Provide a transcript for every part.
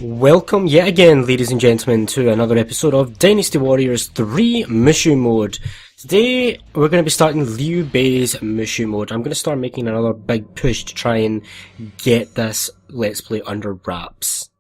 Welcome yet again, ladies and gentlemen, to another episode of Dynasty Warriors 3 Mushu Mode. Today, we're going to be starting Liu Bei's Mushu Mode. I'm going to start making another big push to try and get this Let's Play under wraps.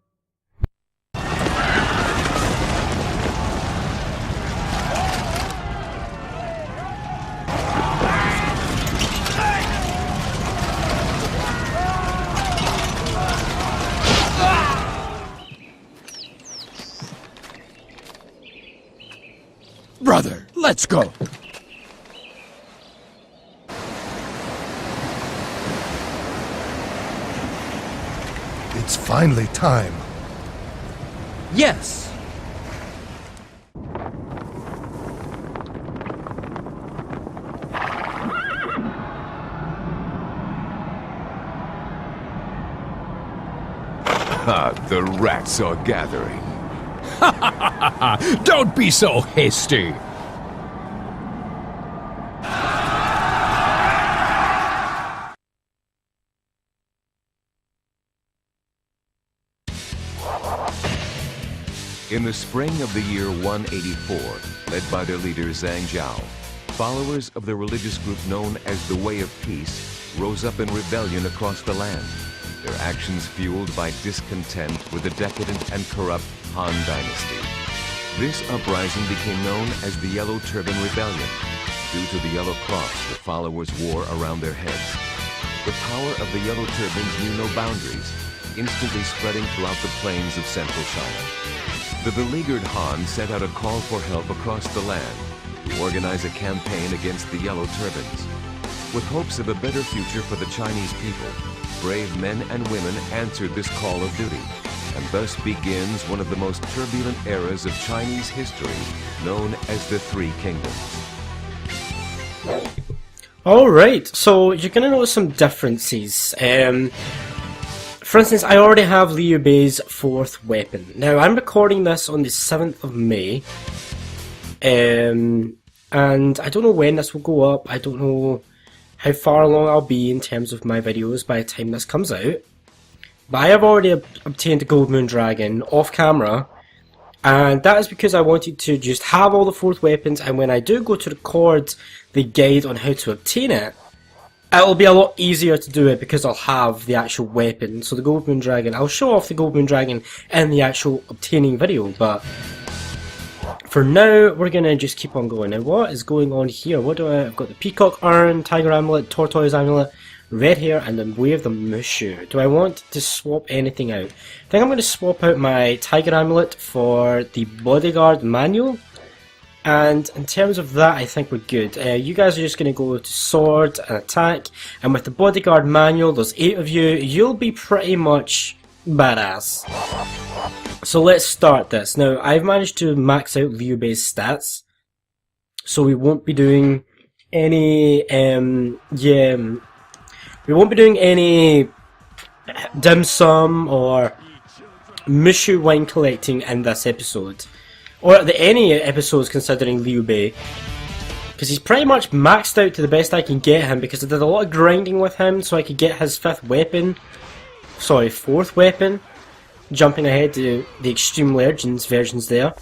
Brother, let's go! It's finally time. Yes! The rats are gathering. Don't be so hasty! In the spring of the year 184, led by their leader Zhang Zhao, followers of the religious group known as the Way of Peace rose up in rebellion across the land, their actions fueled by discontent with the decadent and corrupt Han Dynasty. This uprising became known as the Yellow Turban Rebellion, due to the yellow cross the followers wore around their heads. The power of the Yellow Turbans knew no boundaries, instantly spreading throughout the plains of central China. The beleaguered Han sent out a call for help across the land to organize a campaign against the Yellow Turbans. With hopes of a better future for the Chinese people, brave men and women answered this call of duty, and thus begins one of the most turbulent eras of Chinese history, known as the Three Kingdoms. Alright, so you're going to notice some differences. For instance, I already have Liu Bei's fourth weapon. Now, I'm recording this on the 7th of May, and I don't know when this will go up. I don't know how far along I'll be in terms of my videos by the time this comes out. But I have already obtained the Gold Moon Dragon off camera, and that is because I wanted to just have all the fourth weapons, and when I do go to record the guide on how to obtain it, it'll be a lot easier to do it because I'll have the actual weapon. So the Gold Moon Dragon, I'll show off the Gold Moon Dragon in the actual obtaining video, but for now we're gonna just keep on going. Now what is going on here? I've got the Peacock Urn, Tiger Amulet, Tortoise Amulet, Red Hair, and then Way of the Mushu. Do I want to swap anything out? I think I'm going to swap out my Tiger Amulet for the Bodyguard Manual. And in terms of that, I think we're good. You guys are just going to go to Sword and Attack. And with the Bodyguard Manual, there's 8 of you. You'll be pretty much badass. So let's start this. Now, I've managed to max out Liu Bei's stats. So we won't be doing any, we won't be doing any dim sum or Mushu wine collecting in this episode. Or any episodes considering Liu Bei. Because he's pretty much maxed out to the best I can get him, because I did a lot of grinding with him so I could get his fourth weapon. Jumping ahead to the Extreme Legends versions there.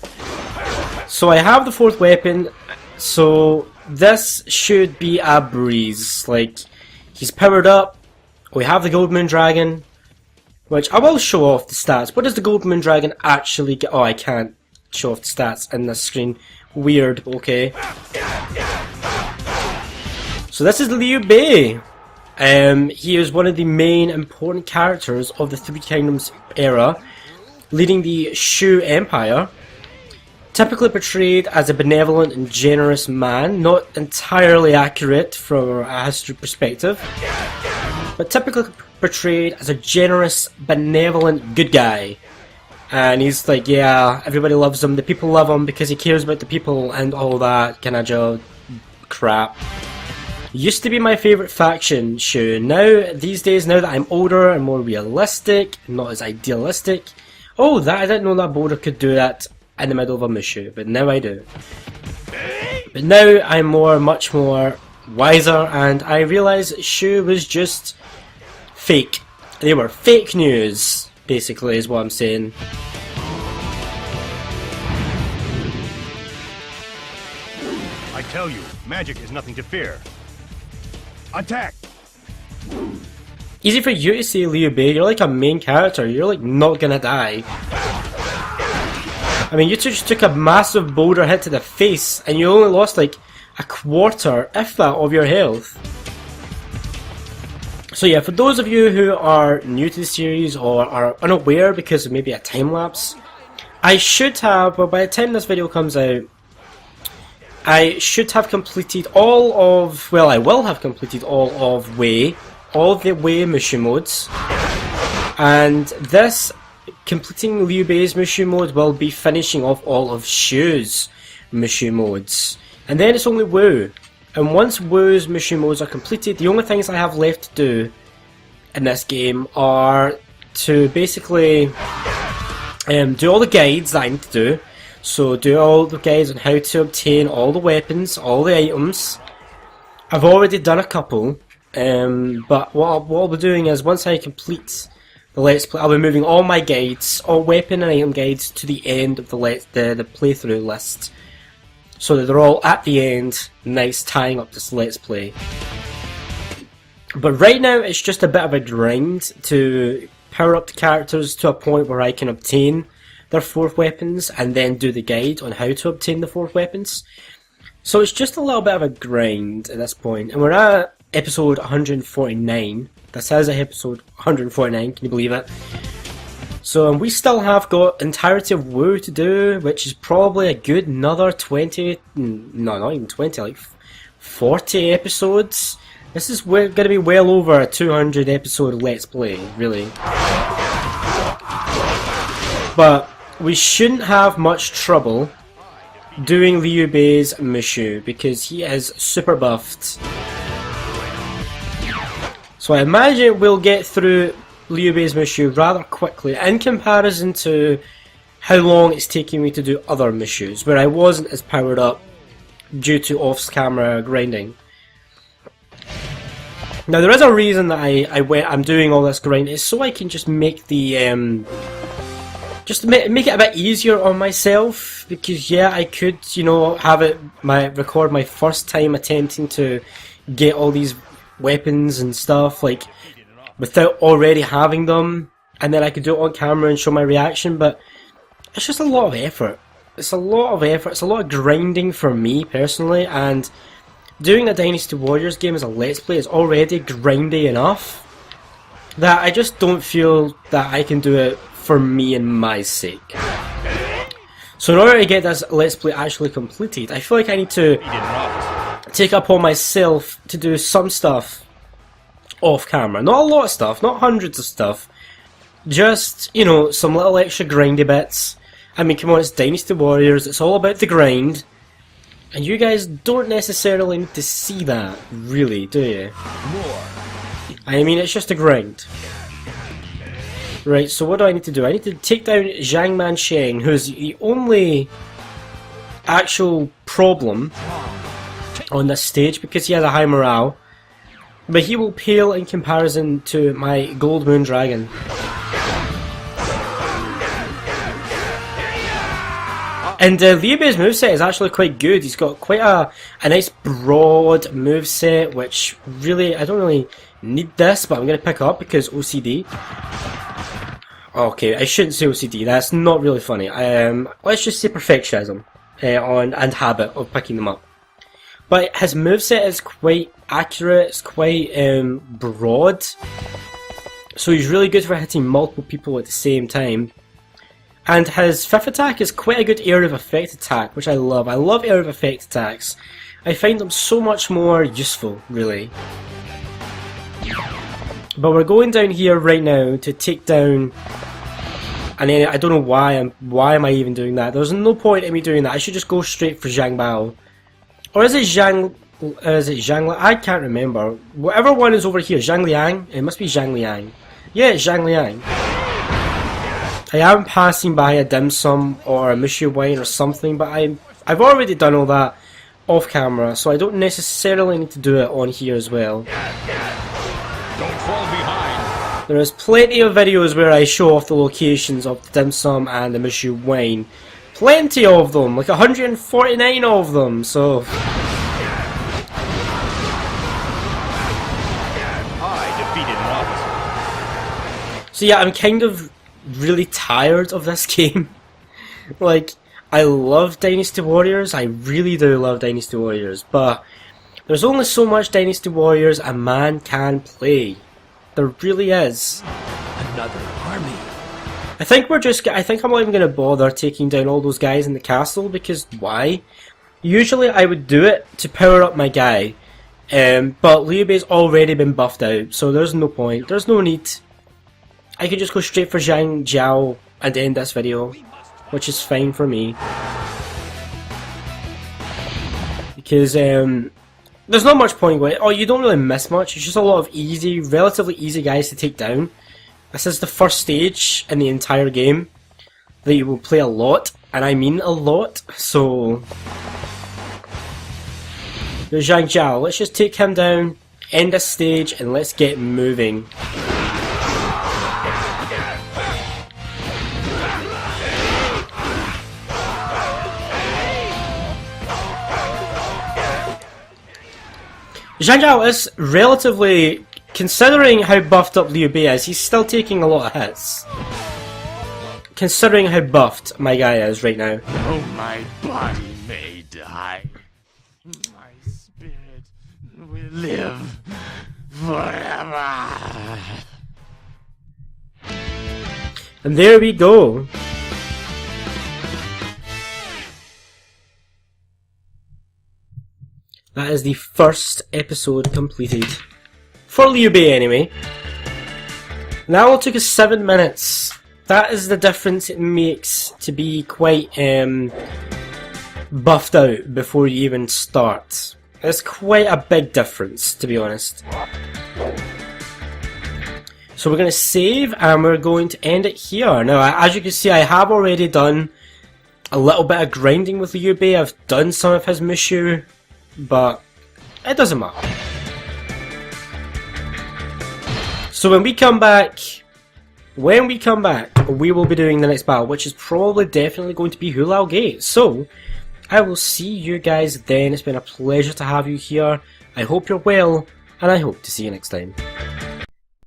So I have the fourth weapon, so this should be a breeze. Like, he's powered up, we have the Gold Moon Dragon, which I will show off the stats. What does the Gold Moon Dragon actually get? Oh, I can't show off the stats in this screen. Weird, okay. So this is Liu Bei. He is one of the main important characters of the Three Kingdoms era, leading the Shu Empire. Typically portrayed as a benevolent and generous man, not entirely accurate from a history perspective, but typically portrayed as a generous, benevolent, good guy. And he's like, yeah, everybody loves him, the people love him because he cares about the people and all that kind of crap. Used to be my favourite faction, Shu. Now, these days, now that I'm older and more realistic, not as idealistic. Oh, I didn't know that boulder could do that in the middle of a Mushu, but now I do. But now I'm much more wiser, and I realise Shu was just fake. They were fake news. basically, is what I'm saying. I tell you, magic is nothing to fear. Attack! Easy for you to say, Liu Bei. You're like a main character. You're like not gonna die. I mean, you just took a massive boulder hit to the face, and you only lost like a quarter, if that, of your health. So yeah, for those of you who are new to the series or are unaware because of maybe a time lapse, I should have, well, by the time this video comes out, I should have completed all of, well, I will have completed all of Wei, all the Wei Mushu modes, and this completing Liu Bei's Mushu mode will be finishing off all of Shu's Mushu modes, and then it's only Wu. And once Wu's Mushu modes are completed, the only things I have left to do in this game are to basically do all the guides that I need to do. So do all the guides on how to obtain all the weapons, all the items. I've already done a couple, but what I'll be doing is once I complete the Let's Play, I'll be moving all my guides, all weapon and item guides, to the end of the playthrough list. So that they're all at the end, nice, tying up this Let's Play. But right now it's just a bit of a grind to power up the characters to a point where I can obtain their 4th weapons and then do the guide on how to obtain the 4th weapons. So it's just a little bit of a grind at this point, and we're at episode 149. This is episode 149, can you believe it? So we still have got entirety of Wu to do, which is probably a good another 20, no, not even 20, like 40 episodes. This is going to be well over a 200 episode Let's Play, really. But we shouldn't have much trouble doing Liu Bei's Mushu, because he is super buffed. So I imagine we'll get through Liu Bei's Mushu rather quickly in comparison to how long it's taking me to do other Mushus, where I wasn't as powered up due to off-camera grinding. Now there is a reason that I'm doing all this grinding, is so I can just make the make it a bit easier on myself, because yeah, I could, you know, have it record my first time attempting to get all these weapons and stuff, like, without already having them, and then I could do it on camera and show my reaction, but it's just a lot of effort. It's a lot of effort, it's a lot of grinding for me personally, and doing a Dynasty Warriors game as a Let's Play is already grindy enough that I just don't feel that I can do it for me and my sake. So in order to get this Let's Play actually completed, I feel like I need to take upon myself to do some stuff off camera. Not a lot of stuff, not hundreds of stuff, just, you know, some little extra grindy bits. I mean, come on, it's Dynasty Warriors, it's all about the grind, and you guys don't necessarily need to see that, really, do you? I mean, it's just a grind. Right, so what do I need to do? I need to take down Zhang Mansheng, who's the only actual problem on this stage, because he has a high morale. But he will pale in comparison to my Gold Moon Dragon. And Liu Bei's moveset is actually quite good. He's got quite a nice broad moveset, which really, I don't really need this, but I'm going to pick up because OCD. Okay, I shouldn't say OCD, that's not really funny. Let's just say perfectionism and habit of picking them up. But his moveset is quite accurate, it's quite broad, so he's really good for hitting multiple people at the same time. And his 5th attack is quite a good area of effect attack, which I love. I love area of effect attacks. I find them so much more useful, really. But we're going down here right now to take down, and then I don't know why am I even doing that. There's no point in me doing that. I should just go straight for Zhang Bao. Or is it Zhang Liang? I can't remember. Whatever one is over here, Zhang Liang? It must be Zhang Liang. Yeah, it's Zhang Liang. I am passing by a dim sum or a Mushu wine or something, but I've already done all that off camera, so I don't necessarily need to do it on here as well. Don't fall behind. There is plenty of videos where I show off the locations of the dim sum and the Mushu wine. Plenty of them, like 149 of them, so... I defeated an officer. So yeah, I'm kind of really tired of this game. Like, I love Dynasty Warriors, I really do love Dynasty Warriors, but there's only so much Dynasty Warriors a man can play. There really is. Another army. I think I'm not even going to bother taking down all those guys in the castle, because why? Usually I would do it to power up my guy, but Liu Bei's already been buffed out, so there's no point, there's no need. I could just go straight for Zhang Jiao and end this video, which is fine for me. Because, there's not much point with it. Oh, you don't really miss much. It's just a lot of easy, relatively easy guys to take down. This is the first stage in the entire game that you will play a lot, and I mean a lot. So, there's Zhang Jiao. Let's just take him down, end this stage, and let's get moving. Zhang Jiao is relatively, considering how buffed up Liu Bei is, he's still taking a lot of hits. Considering how buffed my guy is right now. Oh, my body may die. My spirit will live forever. And there we go. That is the first episode completed. For Liu Bei anyway. That all took us 7 minutes. That is the difference it makes to be quite buffed out before you even start. It's quite a big difference, to be honest. So we're going to save and we're going to end it here. Now, as you can see, I have already done a little bit of grinding with Liu Bei. I've done some of his Mushu, but it doesn't matter. So when we come back, we will be doing the next battle, which is probably definitely going to be Hulao Gate. So, I will see you guys then. It's been a pleasure to have you here. I hope you're well, and I hope to see you next time.